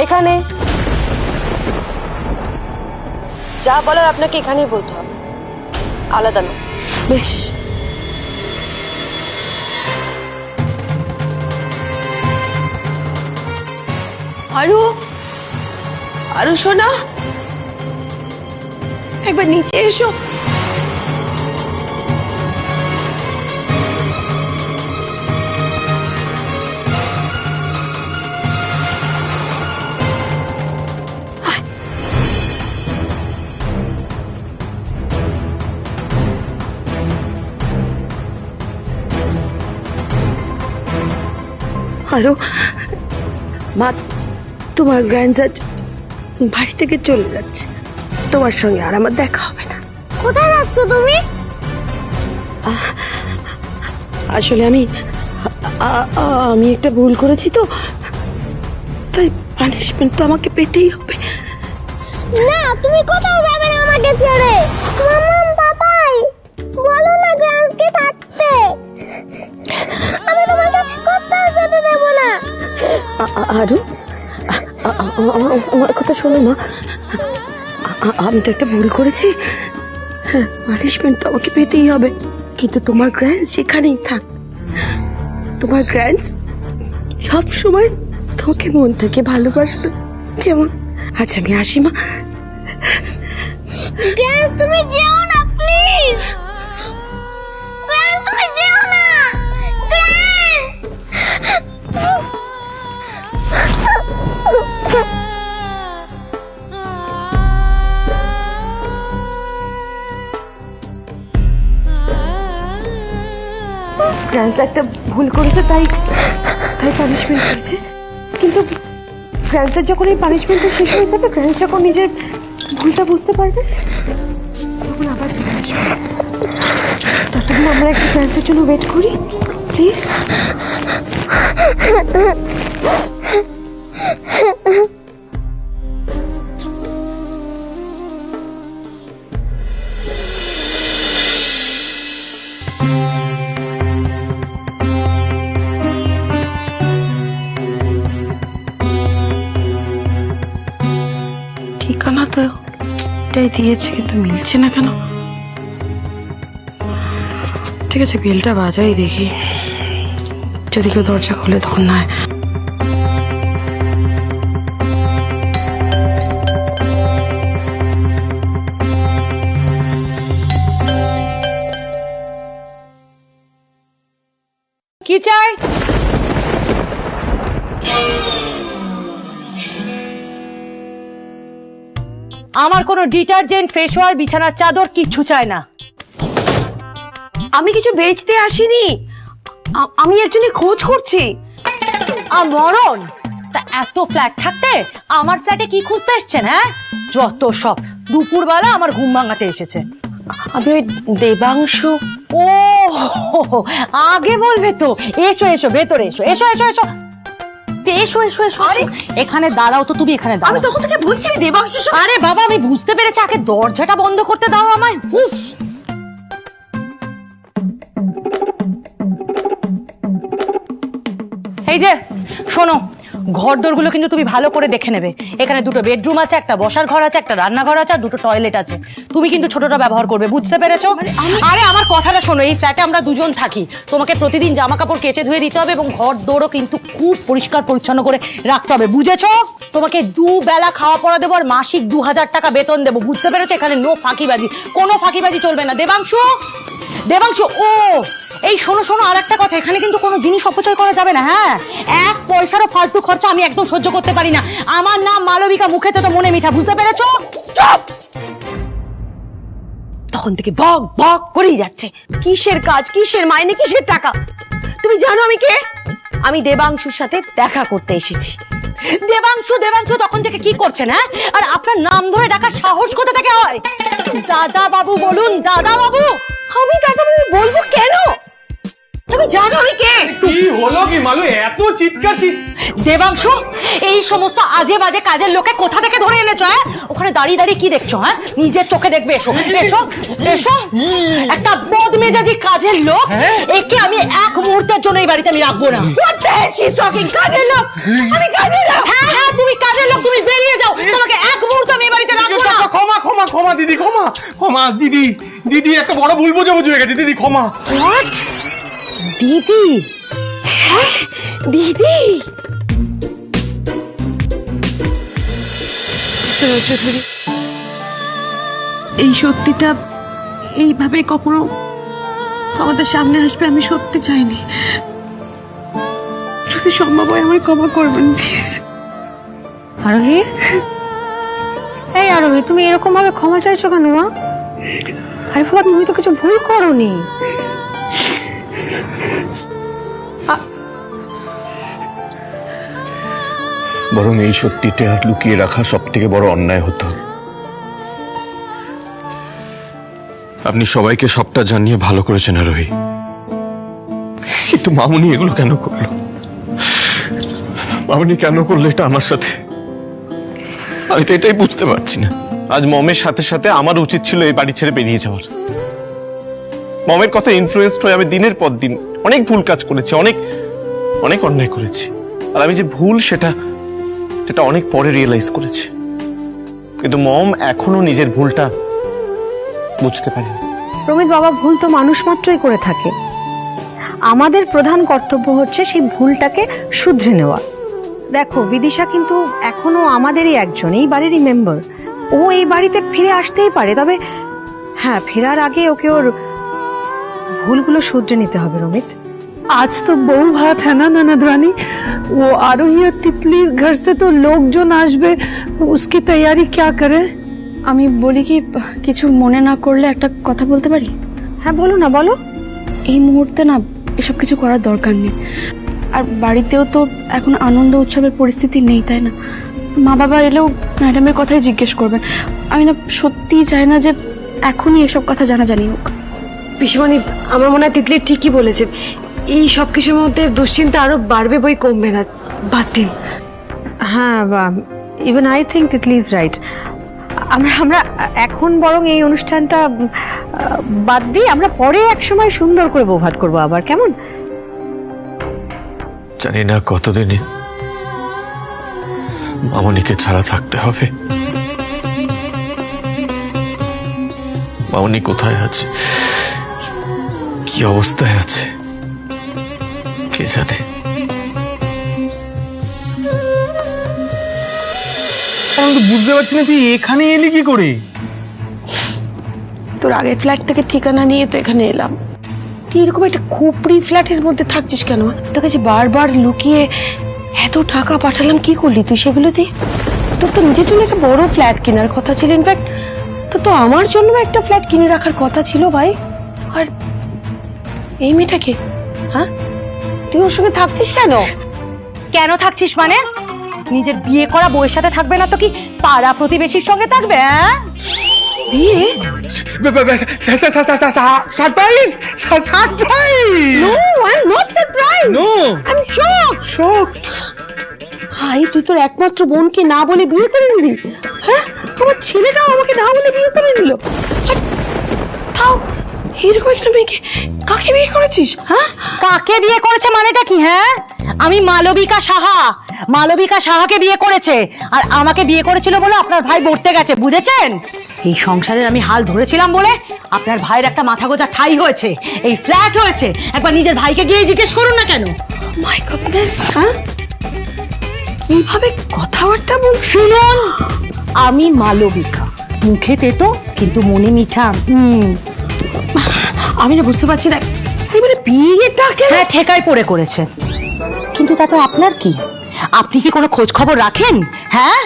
এখানে যা বলার আপনাকে এখানেই বলতে হবে, আলাদা না। বেশ, আরু আরু সোনা, একবার নিচে এসো। আরো মা, তোমার গ্র্যান্ডসার বাড়ি থেকে চলে যাচ্ছে, তোমার সঙ্গে আর আমার দেখা হবে না। কোথায় যাচ্ছ তুমি? আসলে আমি একটা ভুল করেছি তো, তাই পানিশমেন্ট তো আমাকে পেতেই হবে। না, তুমি কোথাও যাবে না আমাকে ছেড়ে। মাম্মাম, পাপাই বলো না গ্রান্সকে থাকতে, আমি তোমাকে কোথাও যেতে দেব না। আরু, আমার কথা শোনো মা, আমি তো একটা ভুল করেছি, পানিশমেন্ট তো আমাকে পেতেই হবে, কিন্তু তোমার গ্র্যান্ডস যেখানেই থাক, তোমার গ্র্যান্ডস সব সময় তোমাকে মন থেকে ভালোবাসবে, কেমন? আচ্ছা আমি আসি মা। গ্রান্স তুমি যেও না প্লিজ, গ্রান্স তুমি যেও না, গ্র্যান্স একটা ভুল করেছে, তাই পানিশমেন্ট পেয়েছে। কিন্তু গ্র্যান্সের যখন এই পানিশমেন্টটা শেষ হয়ে যাবে, গ্র্যান্স যখন নিজের ভুলটা বুঝতে পারবে, তখন আবার ফিরে আসবে। ততক্ষণ আমরা একটু গ্র্যান্সের জন্য ওয়েট করি প্লিজ। ঠিকানা তো এটাই দিয়েছে, কিন্তু মিলছে না কেন? ঠিক আছে, বেলটা বাজাই দেখি, যদি কেউ দরজা খোলে তখন না হয়। কি চাই? আমার কোনো ডিটারজেন্ট, ফেস ওয়াশ, বিছানার চাদর কিচ্ছু চাই না। আমি কিছু বেচতে আসিনি, আমি একজনের খোঁজ করছি। মরণ! তা এত ফ্ল্যাট থাকতে আমার ফ্ল্যাটে কি খুঁজতে এসছেন? হ্যাঁ, যত সব, দুপুরবেলা আমার ঘুম ভাঙাতে এসেছে। আমি ওই দেবাংশু। ও আগে বলবে তো। এসো এসো, ভেতরে এসো, এসো এসো এসো এসো এসো এসো। আরে এখানে দাঁড়াও তো, তুমি এখানে দাঁড়াও। আমি তখন থেকে বলছি আমি দেবাংশু। আরে বাবা, আমি বুঝতে পেরেছি, আগে দরজাটা বন্ধ করতে দাও আমায়। এই যে শোনো, ঘর দোরগুলো কিন্তু তুমি ভালো করে দেখে নেবে। এখানে দুটো বেডরুম আছে, একটা বসার ঘর আছে, একটা রান্নাঘর আছে, আর দুটো টয়লেট আছে। তুমি কিন্তু ছোটটা ব্যবহার করবে, বুঝতে পেরেছো? আরে আমার কথাটা শোনো, এই ফ্ল্যাটে আমরা দুজন থাকি, তোমাকে প্রতিদিন জামা কাপড় কেচে ধুয়ে দিতে হবে, এবং ঘর দোরও কিন্তু খুব পরিষ্কার পরিচ্ছন্ন করে রাখতে হবে, বুঝেছো? তোমাকে দুবেলা খাওয়া পড়া দেবো, আর মাসিক 2000 টাকা বেতন দেবো, বুঝতে পেরেছো? এখানে নো ফাঁকিবাজি, কোনো ফাঁকিবাজি চলবে না। দেবাংশু, দেবাংশু, ও এই শোনো শোনো, আর একটা কথা, এখানে কিন্তু কোনো জিনিস অপচয় করা যাবে না। হ্যাঁ, এক পয়সারও ফালতু খরচা আমি একদম সহ্য করতে পারি না। আমার নাম মালবিকা, মুখে তো মনে মিঠা, বুঝতে পেরেছো? চুপ! তখন থেকে বক বক করেই যাচ্ছে। কিসের কাজ, কিসের মাইনে, কিসের টাকা? তুমি জানো আমি কে? আমি দেবাংশুর সাথে দেখা করতে এসেছি। দেবাংশু, দেবাংশু তখন থেকে কি করছেন? হ্যাঁ, আর আপনার নাম ধরে ডাকার সাহস কোথা থেকে হয়? দাদা বাবু বলুন, দাদা বাবু। আমি দাদা বাবু বলবো কেন? তুমি জানো আমি কে? কি হলো কি মালু, এত চিৎকার? দেবাংশু, এই সমস্ত আজে বাজে কাজের লোকে কোথা থেকে ধরে এনেছো? হ্যাঁ, ওখানে দাঁড়িয়ে দাঁড়িয়ে কি দেখছো? হ্যাঁ, নিজের চোখে দেখবে। এসো এসো এসো, একটা বদমেজাজি কাজের লোক, একে আমি এক মুহূর্তের জন্য এই বাড়িতে আমি রাখবো না। What the hell she's talking? কাজের লোক, আমি কাজের লোক। হ্যাঁ হ্যাঁ, তুমি কাজের লোক, তুমি বেরিয়ে যাও। তোমাকে এক মুহূর্ত আমি এই বাড়িতে রাখবো না। ক্ষমা ক্ষমা ক্ষমা দিদি, ক্ষমা ক্ষমা দিদি। দিদি একটা বড় ভুল বোঝাবুঝি হয়ে গেছে দিদি, ক্ষমা। What? দিদি? হ্যাঁ, দিদি। চৌধুরী, এই সত্যিটা এইভাবে কখনো আমাদের সামনে আসবে আমি সত্যি চাইনি। যদি সম্ভব হয় আমায় ক্ষমা করবেন প্লিজ। আরোহী, এই আরোহী, তুমি এরকম ভাবে ক্ষমা চাইছো কেন মা? আরে বাবা, তুমি তো কিছু ভুল করোনি। বরং এই সত্যিটা লুকিয়ে রাখা সব থেকে বড় অন্যায় হতো। আপনি সবাইকে সবটা জানিয়ে ভালো করেছেন আরোহী, কিন্তু মামুনি এগুলো কেন করলো? মামুনি কেন করলো এটা আমার সাথে? আমি তো এটাই বুঝতে পারছি না। আজ মমের সাথে সাথে আমার উচিত ছিল এই বাড়ি ছেড়ে বেরিয়ে যাওয়ার। মমের কথা ইনফ্লুয়েন্সড হয়ে আমি দিনের পর দিন অনেক ভুল কাজ করেছি, অনেক অনেক অন্যায় করেছি। আর আমি যে ভুল সেটা অনেক পরে রিয়েলাইজ করেছি, কিন্তু মম এখনো নিজের ভুলটা বুঝতে পারেনি। রমিত বাবা, ভুল তো মানুষ মাত্রই করে থাকে। আমাদের প্রধান কর্তব্য হচ্ছে সেই ভুলটাকে শুধরে নেওয়া। দেখো, বিদিশা কিন্তু এখনো আমাদেরই একজন, এই বাড়িরই মেম্বার। ও এই বাড়িতে ফিরে আসতেই পারে, তবে হ্যাঁ, ফেরার আগে ওকে ওর ভুলগুলো শুধরে নিতে হবে। রমিত, आज तो बहु बात है ना ननद रानी, वो आरोही और तितली घर से तो लोग जो नाचबे उसकी तैयारी क्या करे? আমি বলি কি, কিছু মনে না করলে একটা কথা বলতে পারি? হ্যাঁ বলো না, বলো। এই মুহূর্তে না এসব কিছু করার দরকার নেই। আর বাড়িতেও তো এখন আনন্দ উৎসবের পরিস্থিতি নেই, তাই না? মা বাবা এলেও ম্যাডামের কথাই জিজ্ঞেস করবেন। আমি না সত্যিই চাই না যে এখনই এসব কথা জানাজানি হোক। পিসিমণি, আমার মনে হয় তিতলি ঠিকই বলেছে। এই সব কিছুর মধ্যে দুশ্চিন্তা আরো বাড়বে, বই কমবে না। বাদ দিন। হ্যাঁ, even I think Titli is right. আমরা এখন বরং এই অনুষ্ঠানটা বাদ দিই, আমরা পরে একসময় সুন্দর করে বৌভাত করবো আবার, কেমন? জানি না কতদিনে মামনিকে ছাড়া থাকতে হবে। মামনি কোথায় আছে, কি অবস্থায় আছে, কে জানে। আমি তো বুঝতে পারছি না তুই এখানে এলি কি করে? তোর আগের ফ্ল্যাট থেকে ঠিকানা নিয়ে তো এখানে এলাম। তুই এরকম একটা খুপড়ি ফ্ল্যাটের মধ্যে থাকছিস কেন? তোর কাছে বারবার লুকিয়ে এত টাকা পাঠালাম, কি করলি তুই সেগুলো দিয়ে? তোর তো নিজের জন্য একটা বড় ফ্ল্যাট কেনার কথা ছিল। ইনফ্যাক্ট তোর তো আমার জন্য একটা ফ্ল্যাট কিনে রাখার কথা ছিল ভাই। আর এই মেয়েটাকে, হ্যাঁ, তুই ওর সঙ্গে থাকছিস কেন? কেন থাকছিস মানে? নিজের বিয়ে করা বউয়ের সাথে থাকবে না তো কি পাড়া প্রতিবেশীর সঙ্গে থাকবে? হ্যাঁ, বিয়ে? Surprise, surprise. No, I am not surprised. No, I am shocked. ভাই, তুই তোর একমাত্র বোনকে না বলে বিয়ে করে নিলি? হ্যাঁ, আমার ছেলেটাও আমাকে না বলে বিয়ে করে নিল। আর তাও এরকম একটা মেয়েকে কাকে বিয়ে করেছিস? হ্যাঁ, কাকে বিয়ে করেছে মানেটা কি? হ্যাঁ, আমি মালবিকা সাহা, মালবিকা সাহাকে বিয়ে করেছে। আর আমাকে বিয়ে করেছিল বলে আপনার ভাই মরতে গেছে, বুঝেছেন? এই সংসারের আমি হাল ধরেছিলাম বলে আপনার ভাইয়ের একটা মাথা গোজা ঠাই হয়েছে, এই ফ্ল্যাট হয়েছে। একবার নিজের ভাইকে গিয়ে জিজ্ঞেস করুন না কেন। মাই গডনেস। হ্যাঁ, কিভাবে কথাবার্তা বলছিস? শুনুন, আমি মালবিকা, মুখে তেতো কিন্তু মনে মিঠা। আমি না বুঝতে পারছি না, এবারে বিয়েটা কেন? হ্যাঁ, ঠেকাই পড়ে করেছে, কিন্তু তাতে আপনার কি? আপনি কি কোনো খোঁজ খবর রাখেন? হ্যাঁ,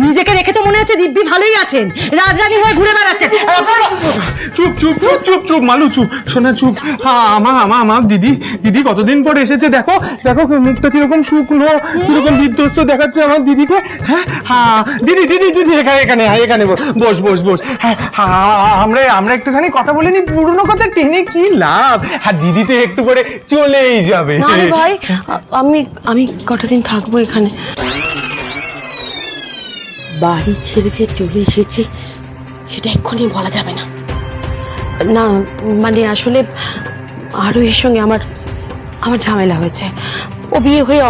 নিজেকে রেখে তো মনে হচ্ছে দিব্যি ভালোই আছেন, রাজরানী হয়ে ঘুরে বেড়াচ্ছেন। চুপ চুপ চুপ চুপ চুপ মালু, চুপ। শোনা, চুপ। হ্যাঁ, আমার দিদি কতদিন পর এসেছে। দেখো দেখো মুখটা কিরকম শুকনো, কিরকম বিধ্বস্ত দেখাচ্ছে আমার দিদিকে। হ্যাঁ হ্যাঁ, দিদি দিদি দিদি, এখানে বস বস বস। হ্যাঁ, আমরা একটুখানি কথা বলে নি, পুরনো কথা টেনে কি লাভ? হ্যাঁ, দিদি তো একটু করে চলেই যাবে। না রে ভাই, আমি কটা দিন থাকবো এখানে। বাড়ি ছেড়ে যে চলে এসেছি সেটা এক্ষুনি বলা যাবে না। না মানে আসলে আরোহীর সঙ্গে আমার ঝামেলা হয়েছে। ও বিয়ে হয়ে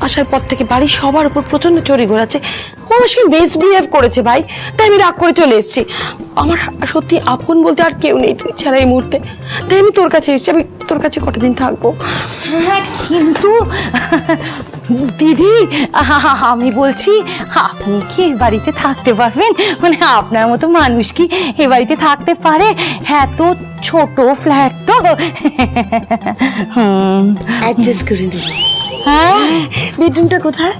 আসার পর থেকে বাড়ির সবার উপর প্রচন্ড চড়ি ঘোরাচ্ছে। ও আমার সঙ্গে মিসবিহেভ করেছে ভাই, তাই আমি রাগ করে চলে এসেছি। আমার সত্যি আপন বলতে আর কেউ নেই তুই ছাড়া এই মুহূর্তে, তাই আমি তোর কাছে এসেছি। আমি তোর কাছে কটা দিন থাকবো। হ্যাঁ কিন্তু দিদি আমি বলছি আপনি কি এ বাড়িতে থাকতে পারবেন? মানে আপনার মতো মানুষ কি এ বাড়িতে থাকতে পারে? এত ছোট ফ্ল্যাট তো। অ্যাডজাস্ট করে নেব। হ্যাঁ বেডরুমটা কোথায়?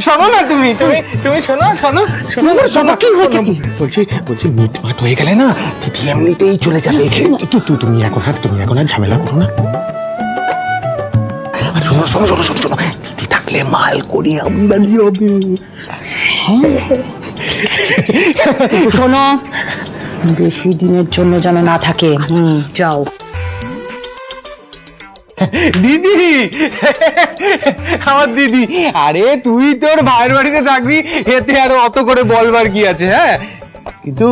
শোনো না, তুমি তুমি তুমি শোনো শোনো শোনো শোনো, কি হয়েছে কি? বলছি বলছি মিটমাট হয়ে গেলে না দিদি এমনিতেই চলে যাবে। তুমি এখন আর ঝামেলা করো না। আর শোনো শোনো শোনো শোনো শোনো, দিদি থাকলে মাল করি আমদানি হবে। কিন্তু শোনো, বেশি দিনের জন্য যেন না থাকে। যাও। দিদি, আমার দিদি, আরে তুই তোর ভাইয়ের বাড়িতে থাকবি, এতে আরো অত করে বলবার কি আছে? হ্যাঁ, কিন্তু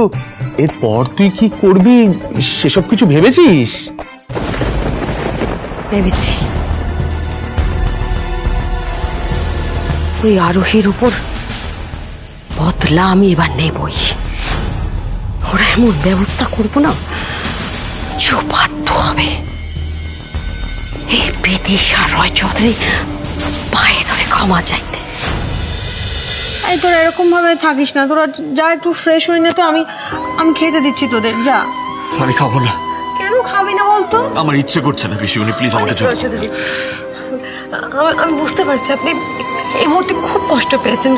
এরপর তুই কি করবি সেসব কিছু ভেবেছিস? ভেবেছি ওই আরোহীর উপর বদলা আমি এবার নেবই। ওরা এমন ব্যবস্থা করবো না যে বাধ্য হবে এই বিদিশা রয় চৌধুরী পায়ে ধরে ক্ষমা চাইতে। এই তোরা এরকম ভাবে থাকিস না, তোরা যা একটু ফ্রেশ হয়ে নে তো। আমি খেতে দিচ্ছি তোদের, যা। আমি খাবো না, কেন খাবি না বলতো? আমার ইচ্ছে করছে না। পিসিমণি প্লিজ আমাকে যেতে দিন। চৌধুরী, আমি বুঝতে পারছি আপনি এই মুহূর্তে খুব কষ্ট পেয়েছেন,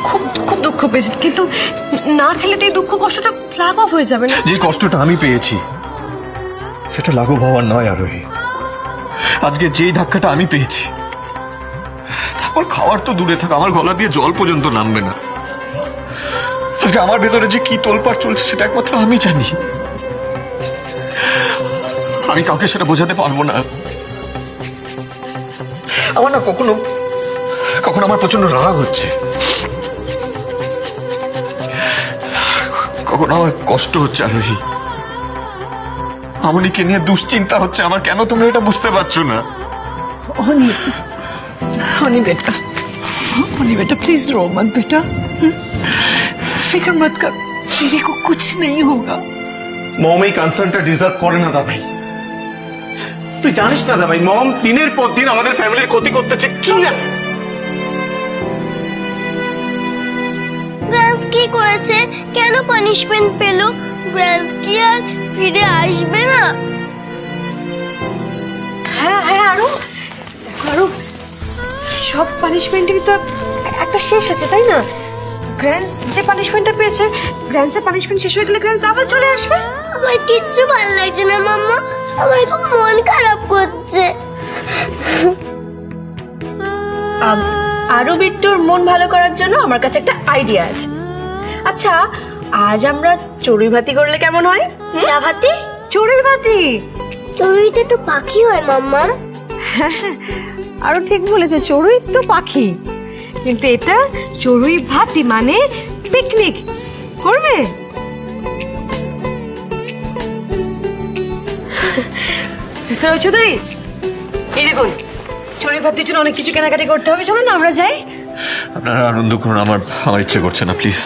খুব খুব দুঃখ পেয়েছেন, কিন্তু না খেলে তো এই দুঃখ কষ্টটা লাঘব হয়ে যাবে না। যে কষ্টটা আমি পেয়েছি সেটা লাঘব হওয়ার নয় আরোহী। আজকে যেই ধাক্কাটা আমি পেয়েছি, তারপর খাওয়ার তো দূরে থাক, আমার গলা দিয়ে জল পর্যন্ত নামবে না। আজকে আমার ভেতরে যে কি তোলপাড় চলছে সেটা একমাত্র আমি জানি। আমি কাউকে সেটা বোঝাতে পারবো না। আমার না কখনো কখনো আমার প্রচন্ড রাগ হচ্ছে, কখনো আমার কষ্ট হচ্ছে আরোহী। আমানিকে নিয়ে দুশ্চিন্তা হচ্ছে আমার। কেন তুমি এটা বুঝতে পারছো না? हनी बेटा प्लीज रो मत बेटा। फिक्र मत कर, दीदी को कुछ नहीं होगा। মম এই কনসার্নটা ডিজার্ভ করে না দাদাই। তুই জানিস না দাদাই, মম দিনের পর দিন আমাদের ফ্যামিলির ক্ষতি করতেছে। কি না গ্রান্স কি করেছে? কেন পানিশমেন্ট পেল? গ্রান্স কি আর ফিরে আসবে না? হ্যাঁ হ্যাঁ, আরো আরো সব পানিশমেন্টেরই তো একটা শেষ আছে, তাই না? গ্র্যান্স যে পানিশমেন্টটা পেয়েছে, গ্র্যান্সের পানিশমেন্ট শেষ হয়ে গেলে গ্র্যান্স আবার চলে আসবে। আমার কিচ্ছু ভালো লাগছে না মাম্মা, আমার খুব মন খারাপ করছে। আরো বিট্টুর মন ভালো করার জন্য আমার কাছে একটা আইডিয়া আছে। আচ্ছা, আজ আমরা চড়ুই ভাতি করলে কেমন হয়? ভাতি? চড়ুই ভাতি? চড়ুইতে তো পাখি হয় মাম্মা। আরো ঠিক বলেছে, চড়ুই তো পাখি, কিন্তু এটা চড়ুই ভাতি মানে পিকনিক করবে। চৌধুরী, এই দেখুন, চড়ুই ভাতির জন্য অনেক কিছু কেনাকাটি করতে হবে। চলো না আমরা যাই। আপনারা আনন্দ করুন, আমার ইচ্ছে করছে না, প্লিজ।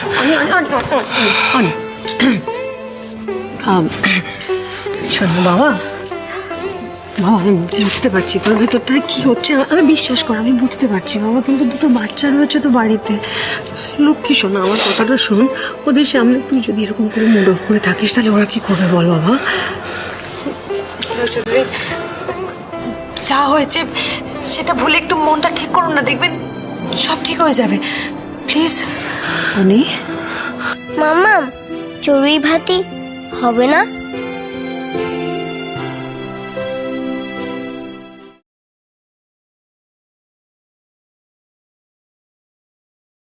শোনো বাবা, আমি বুঝতে পারছি তোর ভেতরটায় কি হচ্ছে। আমি বিশ্বাস কর, আমি বুঝতে পারছি বাবা, কিন্তু দুটো বাচ্চা রয়েছে তো বাড়িতে। লক্ষ্মী শোন, আমার কথাটা শোন। ওদের সামনে তুই যদি এরকম করে মুড অফ করে থাকিস, তাহলে ওরা কি করবে বল বাবা? যা হয়েছে সেটা ভুলে একটু মনটা ঠিক করুন না, দেখবেন সব ঠিক হয়ে যাবে। প্লিজ। মাম্মা, চড়ুই ভাতি হবে না?